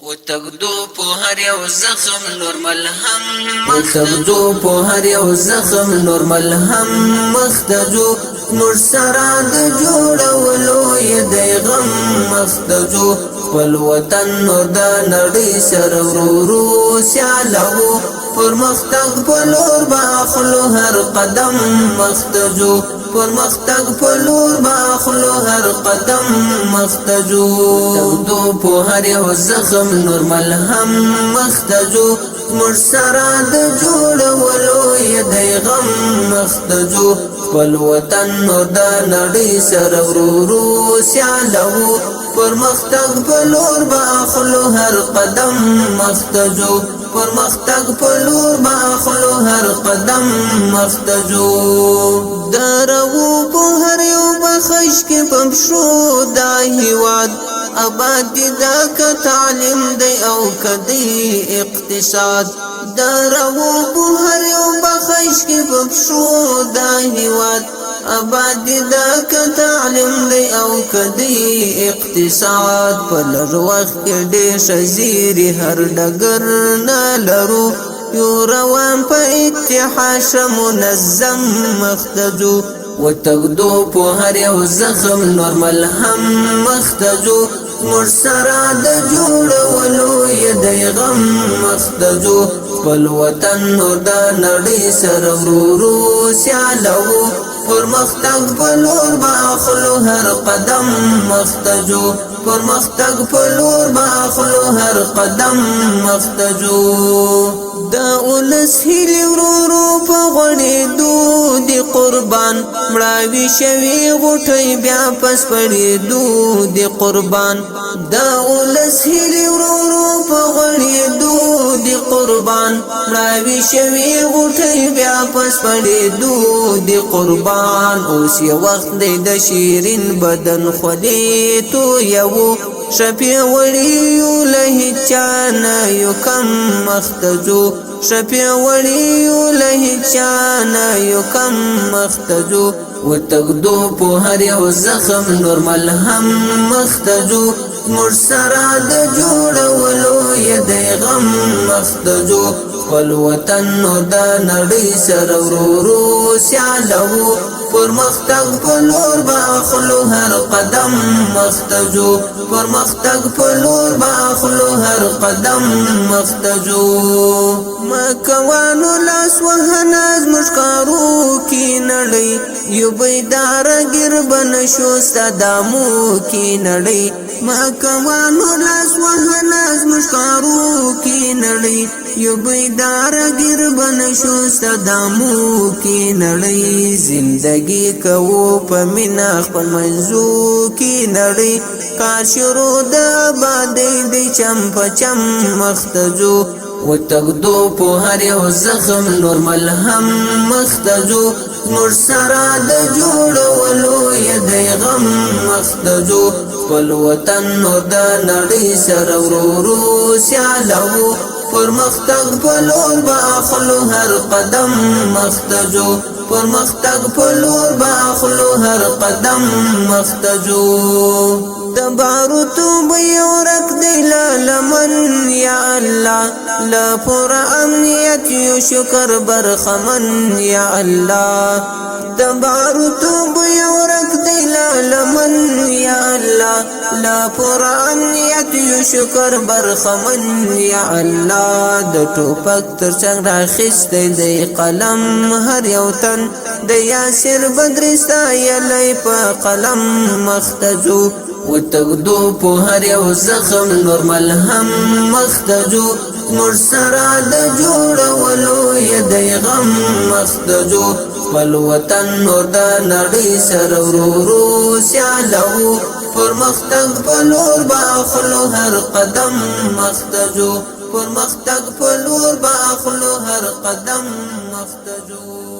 وتغدو په هر یو زخم نور ملهم وتغدو په هر یو زخم نور ملهم مختجو نور سره د جوړولو یې د غم مختجو خپل وطن نور د نړۍ سره ورو سیالو پر مختګ په لور باخلو هر قدم مختجو پر مختګ په لور باخلو هر قدم مختجو تغدو په هر یو زخم نور ملهم مختجو مرسرا د جوړولو یې د غم مختجو خپل وطن نور د نړۍ سره ورو سیالو پر مختګ په لور باخلو هر قدم مختجو پر مختګ په لور باخلو هر قدم مختجو درو په هر یو بخش کې پمشو دا هیواد آباد دا که تعلیم دی او کدی اقتصاد درو په هر یو بخش کې پمشو دا هیواد آباد دا که تعلیم دی او کدی اقتصاد په لږ وخت کې ډېر شزیری هر ډګر نه لرو یو روان په اتحاد منظم مختجو وتغدو په هر یو زخم نور ملهم مختجو مرسرا د جوړولو یې د غم مختجو خپل وطن نور د نړۍ سره ورو سیالو پر مختګ په لور باخلو هر قدم مختجو پر مختګ په لور باخلو هر قدم مختجو دا اولس هیلی ورو په غړېدو دی قربان مړاوي شوي غوټۍ بیا پس پړېدو دی قربان دا اولس هیلی ورو په غړېدو دی قربان مړاوي شوي غوټۍ بیا پس پړېدو دی قربان اوس یو وخت دی د شیرین بدن خولې تو یو شفیع وړیو له چانه یو کم مختجو شفیع وړیو له چانه یو کم مختجو وتغدو په هر یو زخم نور ملهم مختجو مرسرا د جوړولو یې د غم مختجو خپل وطن نور د نړۍ سره ورو سیالو پر مختګ په لور باخلو هر قدم مختجو پر مختګ په لور باخلو هر قدم مختجو مکوانو لاس وهناز مشکارو کی نړۍ یو بیدار ګربن شو صدامو کی نړۍ مکوانو لاس وهناز مشکارو کی نړۍ یو بیدار ګربن شو صدامو کی نړۍ زندگی کوو په مینا خپل منځو کی نړۍ کار شروع د آبادۍ دی چم په چم مختجو وتغدو په هر یو زخم نور ملهم مختجو مرسرا د جوړولو یې د غم مختجو خپل وطن نور د نړۍ سره ورو سیالو پر مختګ په لور باخلو هر قدم مختجو پر مختګ په لور باخلو هر قدم مختجو د باروتو به ورک دی لمن یا الله لا پر امنیت یو شکر برخمن یا الله د باروتو به ورک دی لمن یا الله لا پر امنیت یو شکر برخمن یا الله د ټوپک تر څنګ راخیستی دی قلم هر یو تن د یاسر بدرستا یلی په قلم مختجو وتغدو په هر یو زخم نور ملهم مختجو مرسرا د جوړولو یې د غم مختجو خپل وطن نور د نړۍ سره ورو سیالو پر مختګ په لور باخلو هر قدم مختجو پر مختګ په لور باخلو هر قدم مختجو